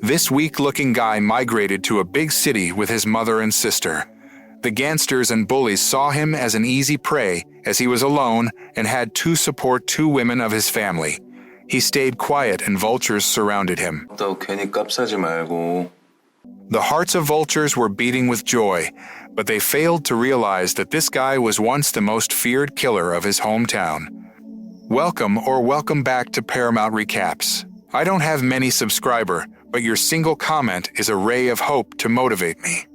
This weak-looking guy migrated to a big city with his mother and sister. The gangsters and bullies saw him as an easy prey, as he was alone and had to support 2 women of his family. He stayed quiet and vultures surrounded him. 너 괜히 깝싸지 말고. The hearts of vultures were beating with joy, but they failed to realize that this guy was once the most feared killer of his hometown. Welcome back to Paramount Recaps. I don't have many subscribers, but your single comment is a ray of hope to motivate me.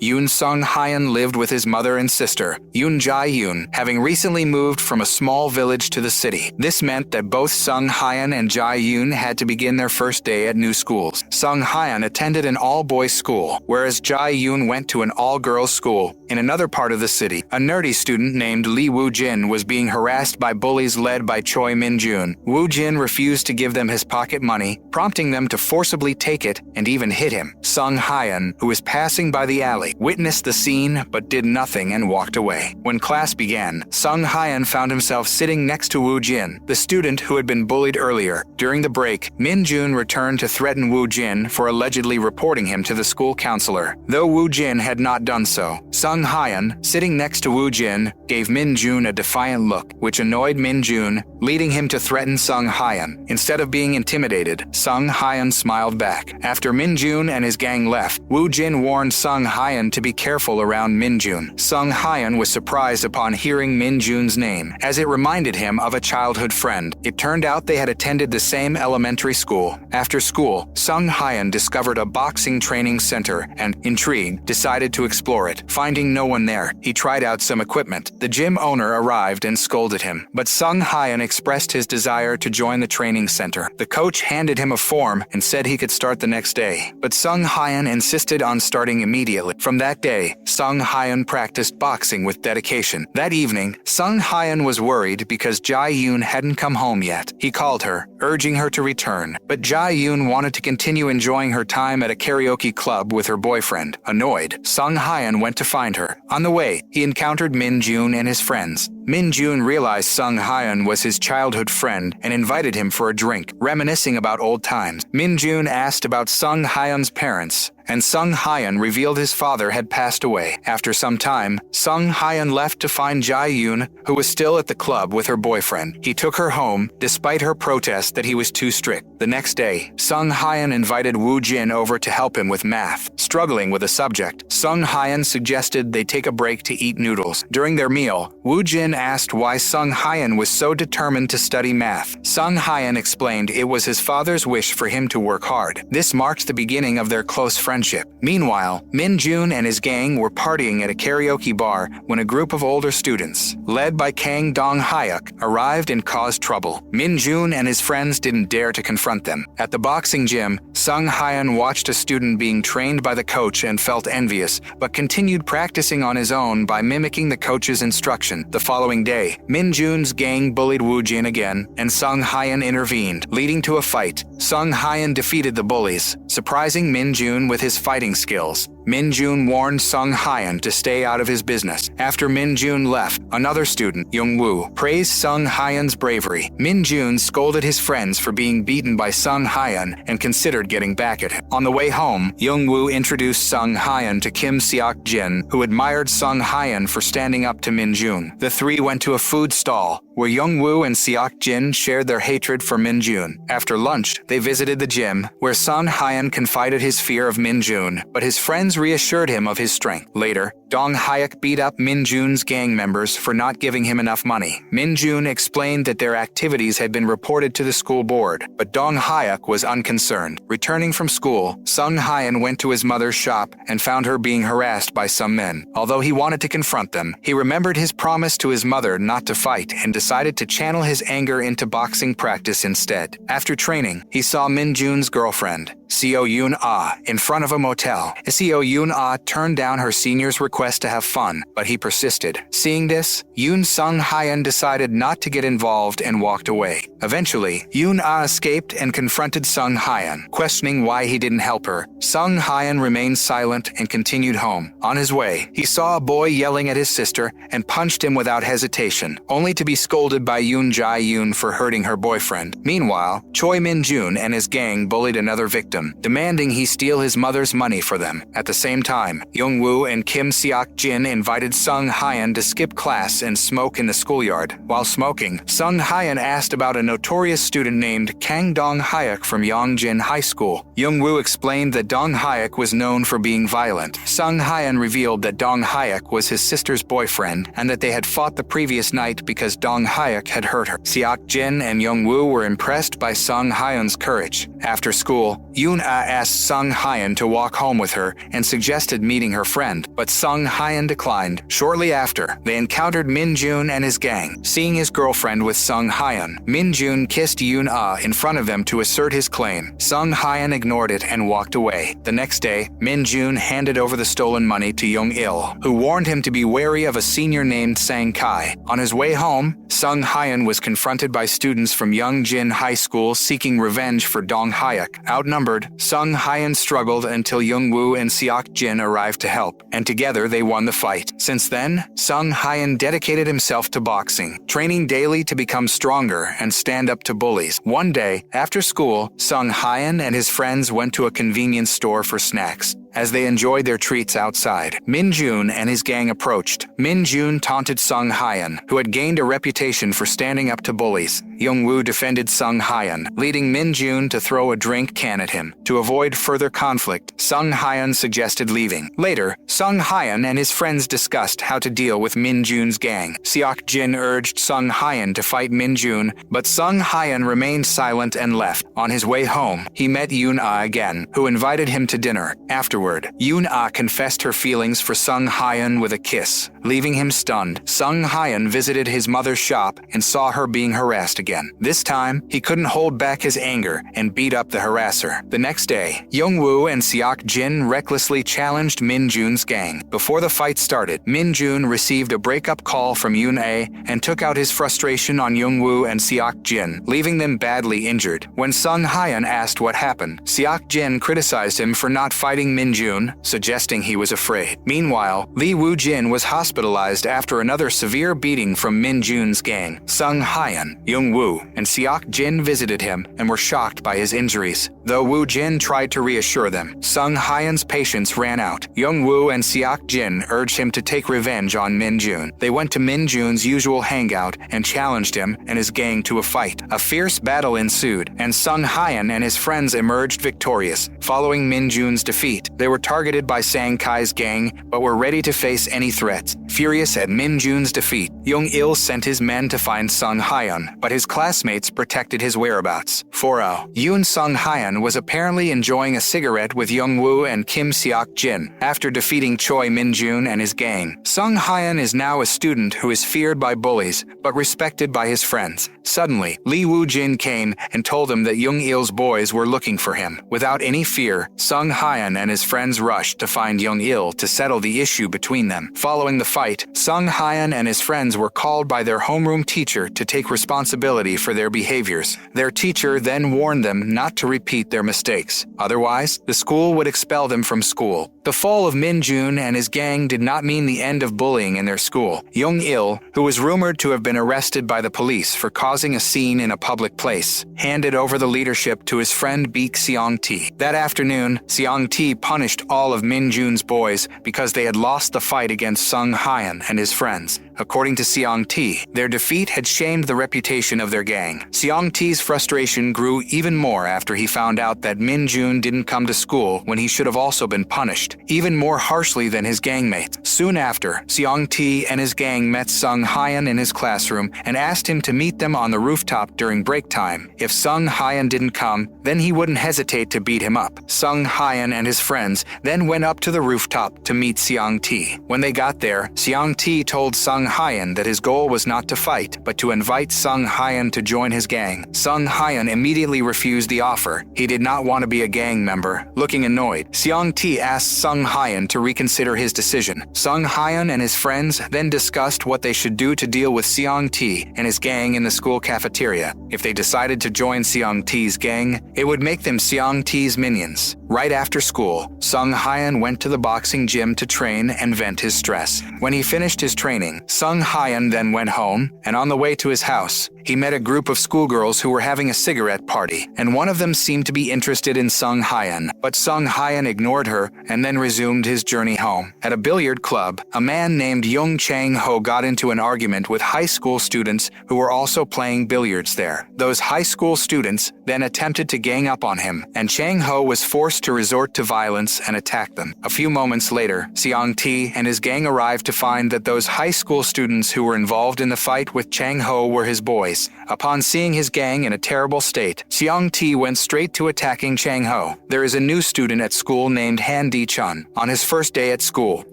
Yoon Sung-hyun lived with his mother and sister, Yoon Jae-yoon, having recently moved from a small village to the city. This meant that both Sung-hyun and Jae-yoon had to begin their first day at new schools. Sung-hyun attended an all-boys school, whereas Jae-yoon went to an all-girls school. In another part of the city, a nerdy student named Lee Woo-jin was being harassed by bullies led by Choi Min-jun. Woo-jin refused to give them his pocket money, prompting them to forcibly take it and even hit him. Sung-hyun, who was passing by the alley, witnessed the scene but did nothing and walked away. When class began, Sung-hyun found himself sitting next to Woo-jin, the student who had been bullied earlier. During the break, Min-jun returned to threaten Woo-jin for allegedly reporting him to the school counselor. Though Woo-jin had not done so, Sung-hyun, sitting next to Woo-jin, gave Min-jun a defiant look, which annoyed Min-jun, leading him to threaten Sung-hyun. Instead of being intimidated, Sung-hyun smiled back. After Min-jun and his gang left, Woo-jin warned Sung-hyun to be careful around Min-jun. Sung-hyun was surprised upon hearing Min-jun's name, as it reminded him of a childhood friend. It turned out they had attended the same elementary school. After school, Sung-hyun discovered a boxing training center and, intrigued, decided to explore it. Finding no one there, he tried out some equipment. The gym owner arrived and scolded him, but Sung-hyun expressed his desire to join the training center. The coach handed him a form and said he could start the next day, but Sung-hyun insisted on starting immediately. From that day, Sung-hyun practiced boxing with dedication. That evening, Sung-hyun was worried because Jae-yoon hadn't come home yet. He called her, urging her to return, but Jae-yoon wanted to continue enjoying her time at a karaoke club with her boyfriend. Annoyed, Sung-hyun went to find her. On the way, he encountered Min-jun and his friends. Min-jun realized Sung-hyun was his childhood friend and invited him for a drink, reminiscing about old times. Min-jun asked about Sung-hyun's parents, and Sung-hyun revealed his father had passed away. After some time, Sung-hyun left to find Jae-yoon, who was still at the club with her boyfriend. He took her home, despite her protest that he was too strict. The next day, Sung-hyun invited Woo-jin over to help him with math. Struggling with a subject, Sung-hyun suggested they take a break to eat noodles. During their meal, Woo-jin asked why Sung-hyun was so determined to study math. Sung-hyun explained it was his father's wish for him to work hard. This marked the beginning of their close friendship. Meanwhile, Min-jun and his gang were partying at a karaoke bar when a group of older students, led by Kang Dong-hyuk, arrived and caused trouble. Min-jun and his friends didn't dare to confront them. At the boxing gym, Sung-hyun watched a student being trained by the coach and felt envious, but continued practicing on his own by mimicking the coach's instruction. The following day, Min-jun's gang bullied Woo-jin again, and Sung-hyun intervened, leading to a fight. Sung-hyun defeated the bullies, surprising Min-jun with his fighting skills. Min-jun warned Sung-hyun to stay out of his business. After Min-jun left, another student, Young-woo, praised Sung-hyun's bravery. Min-jun scolded his friends for being beaten by Sung-hyun and considered getting back at him. On the way home, Young-woo introduced Sung-hyun to Kim Seok-jin, who admired Sung-hyun for standing up to Min-jun. The three went to a food stall, where Young-woo and Seok-jin shared their hatred for Min-jun. After lunch, they visited the gym, where Sung-hyun confided his fear of Min-jun, but his friends reassured him of his strength. Later, Dong-hyuk beat up Min-jun's gang members for not giving him enough money. Min-jun explained that their activities had been reported to the school board, but Dong-hyuk was unconcerned. Returning from school, Sung-hyun went to his mother's shop and found her being harassed by some men. Although he wanted to confront them, he remembered his promise to his mother not to fight and decided to channel his anger into boxing practice instead. After training, he saw Min-jun's girlfriend, Seo Yoon-ah, in front of a motel. Seo Yoon-ah turned down her senior's request to have fun, but he persisted. Seeing this, Yoon Sung-hyun decided not to get involved and walked away. Eventually, Yoon-ah escaped and confronted Sung-hyun, questioning why he didn't help her. Sung-hyun remained silent and continued home. On his way, he saw a boy yelling at his sister and punched him without hesitation, only to be scolded by Yoon Jae-yoon for hurting her boyfriend. Meanwhile, Choi Min-jun and his gang bullied another victim, demanding he steal his mother's money for them. At the same time, Young-woo and Kim Seok-jin invited Sung-hyun to skip class and smoke in the schoolyard. While smoking, Sung-hyun asked about a notorious student named Kang Dong-hyuk from Yongjin High School. Young-woo explained that Dong-hyuk was known for being violent. Sung-hyun revealed that Dong-hyuk was his sister's boyfriend and that they had fought the previous night because Dong-hyuk had hurt her. Seok-jin and Young-woo were impressed by Sung-hyun's courage. After school, Yoon-ah asked Sung-hyun to walk home with her and suggested meeting her friend, but Sung-hyun declined. Shortly after, they encountered Min-jun and his gang. Seeing his girlfriend with Sung-hyun, Min-jun kissed Yoon-ah in front of them to assert his claim. Sung-hyun ignored it and walked away. The next day, Min-jun handed over the stolen money to Young-il, who warned him to be wary of a senior named Sang-kai. On his way home, Sung-hyun was confronted by students from Yongjin High School seeking revenge for Dong-hyuk. Outnumbered, Sung-hyun struggled until Young-woo and Seok-jin arrived to help, and together they won the fight. Since then, Sung-hyun dedicated himself to boxing, training daily to become stronger and stand up to bullies. One day, after school, Sung-hyun and his friends went to a convenience store for snacks. As they enjoyed their treats outside, Min-jun and his gang approached. Min-jun taunted Sung-hyun, who had gained a reputation for standing up to bullies. Young-woo defended Sung-hyun, leading Min-jun to throw a drink can at him. To avoid further conflict, Sung-hyun suggested leaving. Later, Sung-hyun and his friends discussed how to deal with Min-jun's gang. Seok-jin urged Sung-hyun to fight Min-jun, but Sung-hyun remained silent and left. On his way home, he met Yoon-ah again, who invited him to dinner. Afterward, Yoon-ah confessed her feelings for Sung-hyun with a kiss. Leaving him stunned, Sung-hyun visited his mother's shop and saw her being harassed again. This time, he couldn't hold back his anger and beat up the harasser. The next day, Young-woo and Seok-jin recklessly challenged Min-jun's gang. Before the fight started, Min-jun received a breakup call from Yoon-ah and took out his frustration on Young-woo and Seok-jin, leaving them badly injured. When Sung-hyun asked what happened, Seok-jin criticized him for not fighting Min-jun, suggesting he was afraid. Meanwhile, Lee Woo-jin was hospitalized after another severe beating from Min-jun's gang. Sung-hyun, Young-woo, and Seok-jin visited him and were shocked by his injuries. Though Woo-jin tried to reassure them, Sung-hyun's patience ran out. Young-woo and Seok-jin urged him to take revenge on Min-jun. They went to Min-jun's usual hangout and challenged him and his gang to a fight. A fierce battle ensued, and Sung-hyun and his friends emerged victorious. Following Min-jun's defeat, they were targeted by Sang-kai's gang, but were ready to face any threats. Furious at Min-jun's defeat, Young-il sent his men to find Sung-hyun, but his classmates protected his whereabouts. 4-0. Yoon Sung-hyun was apparently enjoying a cigarette with Young-woo and Kim Seok-jin after defeating Choi Min-jun and his gang. Sung-hyun is now a student who is feared by bullies, but respected by his friends. Suddenly, Lee Woo-jin came and told him that Young-il's boys were looking for him. Without any fear, Sung-hyun and his friends rushed to find Young-il to settle the issue between them. Following the fight, Sung-hyun and his friends were called by their homeroom teacher to take responsibility for their behaviors. Their teacher then warned them not to repeat their mistakes. Otherwise, the school would expel them from school. The fall of Min-jun and his gang did not mean the end of bullying in their school. Young-il, who was rumored to have been arrested by the police for causing a scene in a public place, handed over the leadership to his friend Baek Seong-tae. That afternoon, Seong-tae punished all of Min-jun's boys because they had lost the fight against Sung-hyun and his friends. According to Seong-tae, their defeat had shamed the reputation of their gang. Seong-tae's frustration grew even more after he found out that Min-jun didn't come to school when he should have also been punished, even more harshly than his gangmates. Soon after, Seong-tae and his gang met Sung-hyun in his classroom and asked him to meet them on the rooftop during break time. If Sung-hyun didn't come, then he wouldn't hesitate to beat him up. Sung-hyun and his friends friends then went up to the rooftop to meet Seong-tae. When they got there, Seong-tae told Sung-hyun that his goal was not to fight, but to invite Sung-hyun to join his gang. Sung-hyun immediately refused the offer. He did not want to be a gang member. Looking annoyed, Seong-tae asked Sung-hyun to reconsider his decision. Sung-hyun and his friends then discussed what they should do to deal with Seong-tae and his gang in the school cafeteria. If they decided to join Seong-tae's gang, it would make them Seong-tae's minions. Right after school, Sung-hyun went to the boxing gym to train and vent his stress. When he finished his training, Sung-hyun then went home, and on the way to his house, he met a group of schoolgirls who were having a cigarette party, and one of them seemed to be interested in Sung-hyun, but Sung-hyun ignored her and then resumed his journey home. At a billiard club, a man named Young Chang-ho got into an argument with high school students who were also playing billiards there. Those high school students then attempted to gang up on him, and Chang-ho was forced to resort to violence and attack them. A few moments later, Seong-tae and his gang arrived to find that those high school students who were involved in the fight with Chang-ho were his boys. Upon seeing his gang in a terrible state, Seong-tae went straight to attacking Chang-ho. There is a new student at school named Han Di-chun. On his first day at school,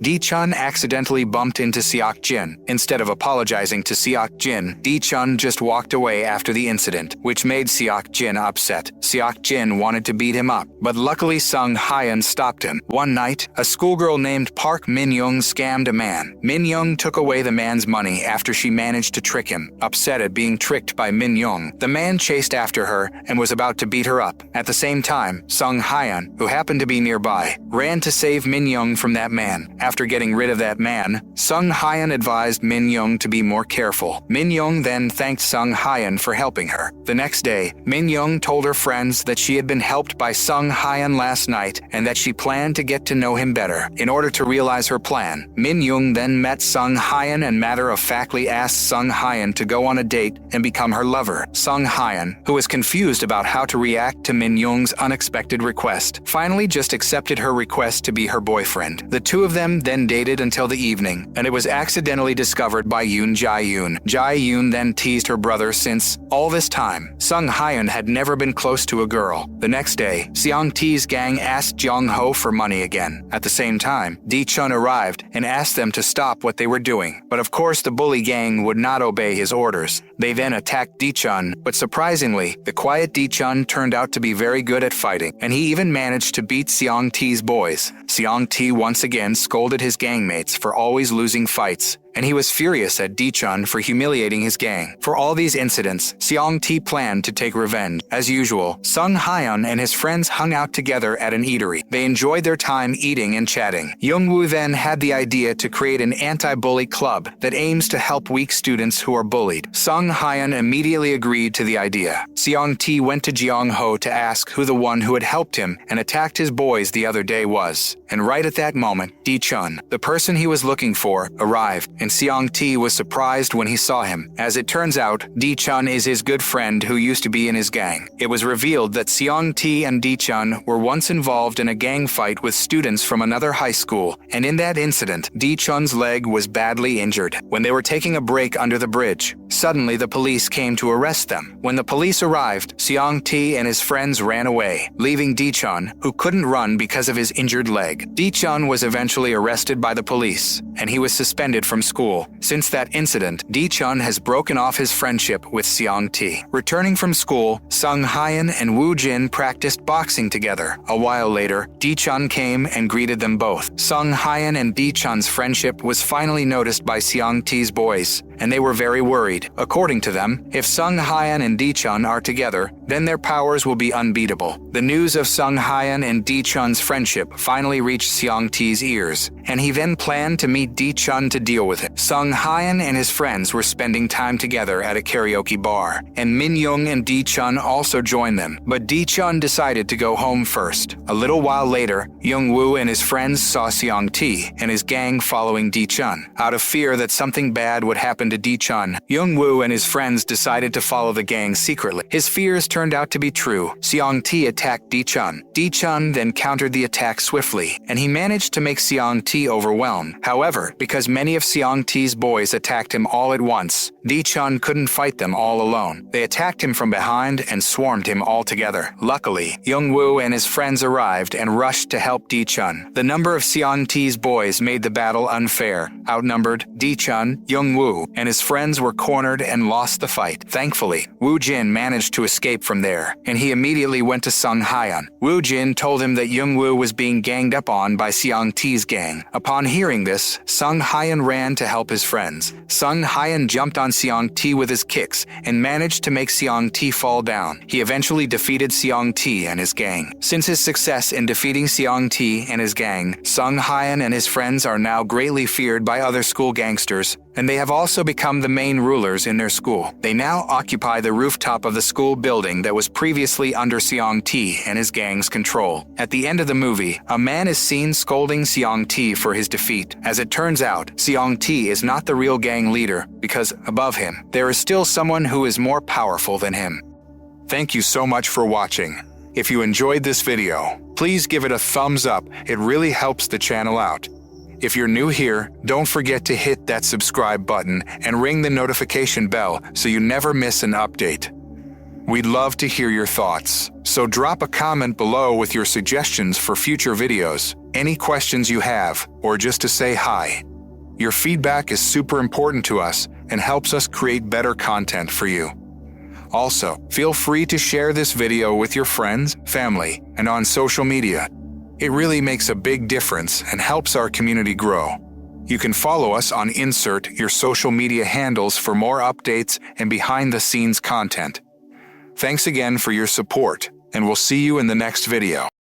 Di-chun accidentally bumped into Seok-jin. Instead of apologizing to Seok-jin, Di-chun just walked away after the incident, which made Seok-jin upset. Seok-jin wanted to beat him up, but luckily Sung-hyun stopped him. One night, a schoolgirl named Park Min-young scammed a man. Min-young took away the man's money after she managed to trick him. Upset at being tricked by Min-young, the man chased after her and was about to beat her up. At the same time, Sung-hyun, who happened to be nearby, ran to save Min-young from that man. After getting rid of that man, Sung-hyun advised Min-young to be more careful. Min-young then thanked Sung-hyun for helping her. The next day, Min-young told her friends that she had been helped by Sung-hyun last night and that she planned to get to know him better. In order to realize her plan, Min-young then met Sung-hyun and matter-of-factly asked Sung-hyun to go on a date and become her lover. Sung-hyun, who was confused about how to react to Min-young's unexpected request, finally just accepted her request to be her boyfriend. The two of them then dated until the evening, and it was accidentally discovered by Yoon Jae-yoon. Jae-yoon then teased her brother since, all this time, Sung-hyun had never been close to a girl. The next day, Seong-tae's gang asked Jung-ho for money again. At the same time, Di-chun arrived and asked them to stop what they were doing. But of course the bully gang would not obey his orders. They then attacked Di-chun, but surprisingly, the quiet Di-chun turned out to be very good at fighting, and he even managed to beat Seong-tae's boys. Seong-tae once again scolded his gangmates for always losing fights, and he was furious at Di-chun for humiliating his gang. For all these incidents, Seong-tae planned to take revenge. As usual, Sung-hyun and his friends hung out together at an eatery. They enjoyed their time eating and chatting. Young-woo then had the idea to create an anti-bully club that aims to help weak students who are bullied. Sung-hyun immediately agreed to the idea. Seong-tae went to Jung-ho to ask who the one who had helped him and attacked his boys the other day was. And right at that moment, Di-chun, the person he was looking for, arrived, and Seong-tae was surprised when he saw him. As it turns out, Di-chun is his good friend who used to be in his gang. It was revealed that Seong-tae and Di-chun were once involved in a gang fight with students from another high school, and in that incident, Di-chun's leg was badly injured. When they were taking a break under the bridge, suddenly the police came to arrest them. When the police arrived, Seong-tae and his friends ran away, leaving Di-chun, who couldn't run because of his injured leg. Di-chun was eventually arrested by the police, and he was suspended from school. Since that incident, Di-chun has broken off his friendship with Seong-tae. Returning from school, Sung-hyun and Woo-jin practiced boxing together. A while later, Di-chun came and greeted them both. Sung-hyun and Di-chun's friendship was finally noticed by Seong-tae's boys, and they were very worried. According to them, if Sung-hyun and Di-chun are together, then their powers will be unbeatable. The news of Sung-hyun and Di-chun's friendship finally reached Seong-tae's ears, and he then planned to meet Di-chun to deal with it. Sung-hyun and his friends were spending time together at a karaoke bar, and Min-young and Di-chun also joined them, but Di-chun decided to go home first. A little while later, Young-woo and his friends saw Seong-tae and his gang following Di-chun. Out of fear that something bad would happen to Di-chun, Young-woo and his friends decided to follow the gang secretly. His fears turned out to be true. Seong-tae attacked Di-chun. Di-chun then countered the attack swiftly, and he managed to make Seong-tae overwhelmed. However, because many of Seong-tae's boys attacked him all at once, Di-chun couldn't fight them all alone. They attacked him from behind and swarmed him all together. Luckily, Young-woo and his friends arrived and rushed to help Di-chun. The number of Seong-tae's boys made the battle unfair. Outnumbered, Di-chun, Young-woo, and his friends were cornered and lost the fight. Thankfully, Woo-jin managed to escape from there, and he immediately went to Sung Hyun. Woo-jin told him that Young-woo was being ganged up on by Seong-tae's gang. Upon hearing this, Sung Hyun ran to help his friends. Sung Hyun jumped on Seong-tae with his kicks and managed to make Seong-tae fall down. He eventually defeated Seong-tae and his gang. Since his success in defeating Seong-tae and his gang, Sung Hyun and his friends are now greatly feared by other school gangsters, and they have also become the main rulers in their school. They now occupy the rooftop of the school building that was previously under Seong-tae and his gang's control. At the end of the movie, a man is seen scolding Seong-tae for his defeat. As it turns out, Seong-tae is not the real gang leader because, above him, there is still someone who is more powerful than him. Thank you so much for watching. If you enjoyed this video, please give it a thumbs up. It really helps the channel out. If you're new here, don't forget to hit that subscribe button and ring the notification bell so you never miss an update. We'd love to hear your thoughts, so drop a comment below with your suggestions for future videos, any questions you have, or just to say hi. Your feedback is super important to us and helps us create better content for you. Also, feel free to share this video with your friends, family, and on social media. It really makes a big difference and helps our community grow. You can follow us on Insert your social media handles for more updates and behind-the-scenes content. Thanks again for your support, and we'll see you in the next video.